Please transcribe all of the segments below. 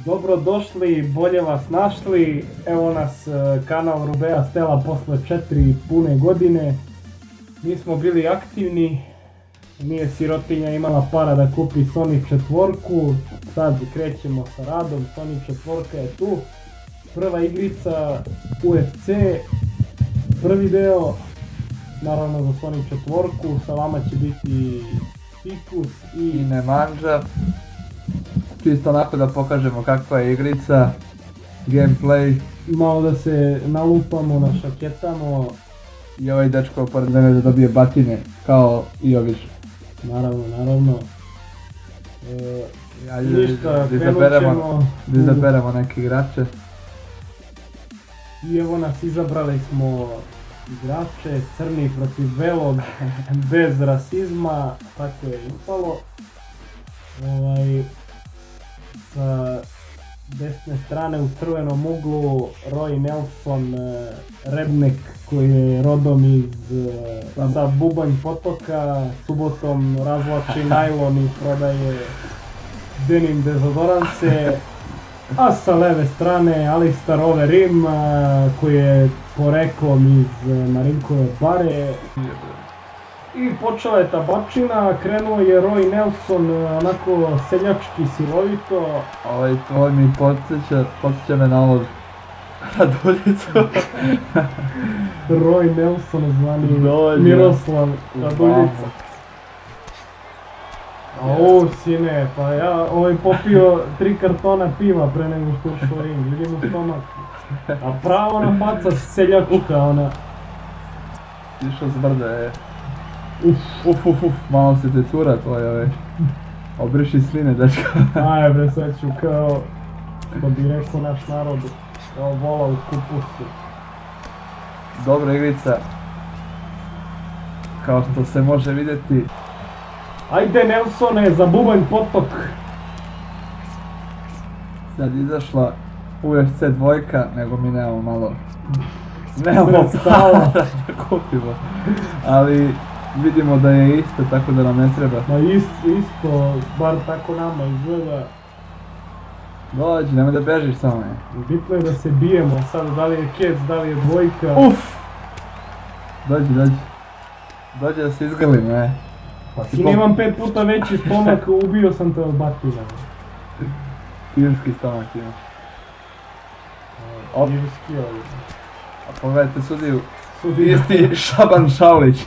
Dobrodošli, bolje vas našli, evo nas kanal Rubea Stela posle 4 pune godine. Mi smo bili aktivni, nije sirotinja imala para da kupi Sony 4, sad krećemo sa radom, Sony 4 je tu. Prva igrica UFC, prvi deo, naravno za Sony 4, sa vama će biti Fikus i Nemanja. Čisto onako da pokažemo kakva je igrica, gameplay. Malo da se nalupamo, našaketamo. I ovaj dečko pored mene da dobije batine, kao i obiš. Naravno. Ništa, krenut ćemo. Da izaberemo neke igrače. I evo nas, izabrali smo igrače, crni protiv belog, bez rasizma, tako je ispalo. Sa desne strane u crvenom uglu Roy Nelson, redneck koji je rodom sa Bubanj potoka, subotom razvlači najlon i prodaje denim dezodoranse. A sa leve strane Alistair Overeem koji je poreklom iz Marinkove bare. I počela je tabačina, krenuo je Roy Nelson onako seljački silovito. Ovaj tvoj mi podsjeća me na ovog Raduljicu. Roy Nelson zvani Miroslav Raduljica. Sine, pa ja popio 3 kartona piva pre nego što ušao ring, vidim u stomak. A pravo na faca seljačka ona. Išao s brda je. Malo se te cura tvoj obriši sline, dečko. Aj bre, sad ću kao, što bi rekao naš narod, kao vola u kupusu. Dobra igrica, kao što se može vidjeti. Ajde Nelsone, za Bubanj potok! Sad izašla UFC 2, nego mi nemamo malo... Nemamo prava da kupimo, ali vidimo da je isto, tako da nam ne treba. Ma isto, bar tako nama izgleda. Dođi, nemoj da bežiš samo me. Bitno je da se bijemo, sad da li je kec, da li je dvojka. Dođi. Dođi da se izgrlim, Pa ti nemam 5 puta veći stomak, ubio sam te od batina. Irski stomak imaš. Irski ovdje. A pogledajte sudiju. Isti Šaban Šaulić.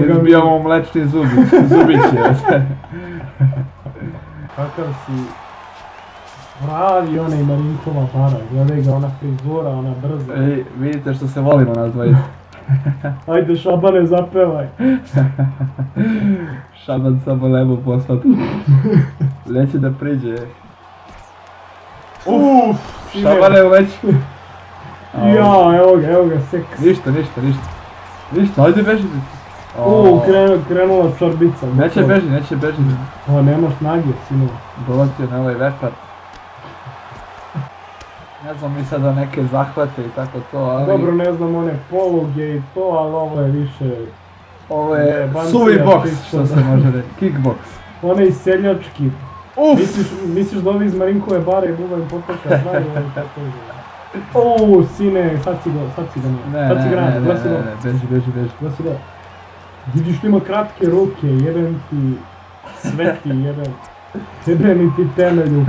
Izbijamo mlečni zubiće. Kakav si pravi onaj Marinkova bara, gledaj ga, ona frizura, ona brza. Vidite što se volimo nas dvojice. Ajde Šabane, zapevaj. Šaban samo lebu poslati. Neće da priđe. Šabane već. Ja, evo ga, seks. Ništa, ajde beži. Krenula čorbica. Neće beži. O, nema snage, sinu. Dolatio na ovaj vepar. Ne znam mi sada neke zahvate i tako to, ali... Dobro, ne znam one poluge i to, ali ovo je više... Ovo je suvi boks, što se može reći, kickbox. Onaj seljački. Misliš da ovi iz Marinkove bare i Bubanj potoka znaju ovo tako je. Sine, sad si granat, glasi do. Beži. Glasi do. Vidiš tu ima kratke ruke, jeben ti sveti, jeben ti temelju.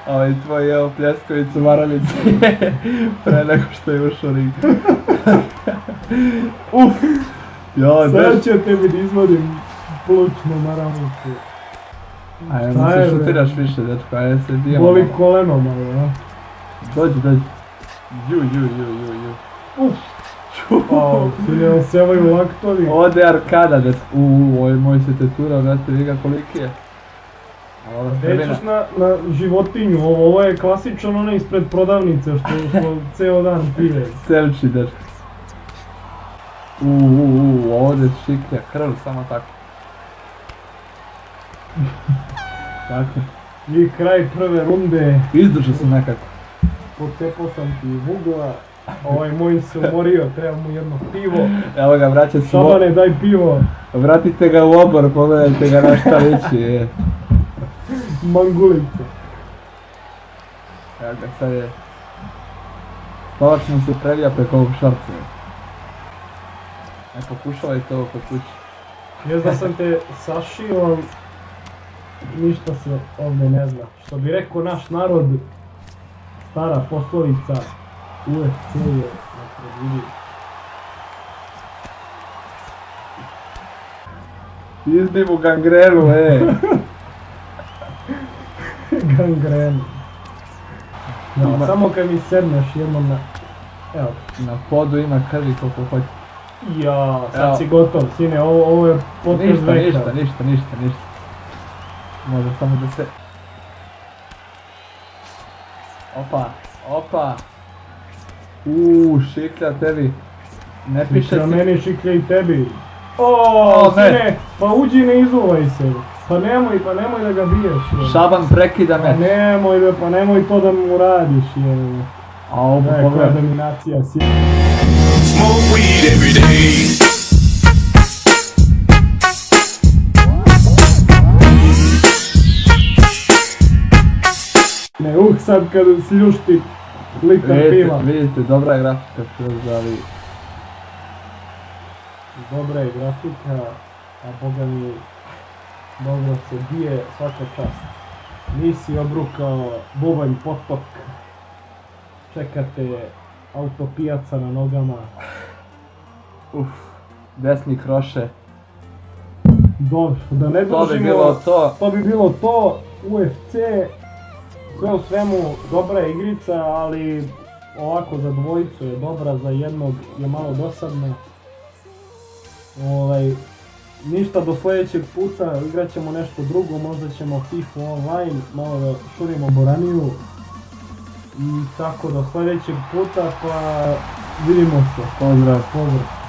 Ovaj tvoj je pljeskovicu Maravici pre nego što je ušao ring. Sad ću tebi da izvodim plućnu Maravicu. Ajde, da se šutiraš više, dečko, ajde se bijemo. Boli koleno malo, ja? Dođi. Ju. Sine, sevaju laktovi. Ode arkada, dečko. Ovo moj se te tura, vrati, viga koliki je. Nećeš na životinju, ovo je klasičan onaj ispred prodavnice što ceo dan pije. Selči, dečko. Ovdje šiklja krv, samo tako. Tako. I kraj prve runde. Izdržao sam nekako. Pocepao sam ti vugla. Ovaj moj se umorio, treba mu jedno pivo. Evo ga, vraća se Šabane, daj pivo. Vratite ga u obor, pogledajte ga na šta liči, je. Mangulice. Evo ga, sad je... Spavač nam se previja preko ovog šorca. Ne pokušavaj to kod kući. Jest da sam te sašio, ništa se ovdje ne zna. Što bi rekao naš narod, stara poslovica, UFC je nepredvidiv. Izbi mu gangrenu, Gangrenu. Ja, samo kad mi sedneš jednom na... Evo. Na podu ima krvi koliko hoće. Ja, sad Evo. si gotov, sine, ovo je potez veka. Ništa. Može samo da se... Opa. Šiklja tebi. Ne piše Šiklja ti... meni, šiklja i tebi. O, ne. Sine, pa uđi ne izuvaj se. Pa nemoj da ga biješ. Je. Šaban prekida Pa meč. nemoj to da mu radiš. Je. A ovo Koja pogledaj. dominacija si. Smoke weed every day. Ne, sad kad si ljušti litar piva. Vidite, dobra je grafika skroz, ali... Dobra je grafika, a boga mi dobro se bije, svaka čast. Nisi obrukao bubanj potok, čekate autopijaca na nogama. Desni kroše. Dobro, da ne To bi dužimo, bilo to. to bi bilo to, UFC, sve u svemu dobra je igrica, ali ovako za dvojicu je dobra, za jednog je malo dosadna. Ništa do sljedećeg puta, igrat ćemo nešto drugo, možda ćemo FIFA online, malo da šurimo boraniju. I tako do sljedećeg puta, pa vidimo se. Pozdrav. Pozdrav.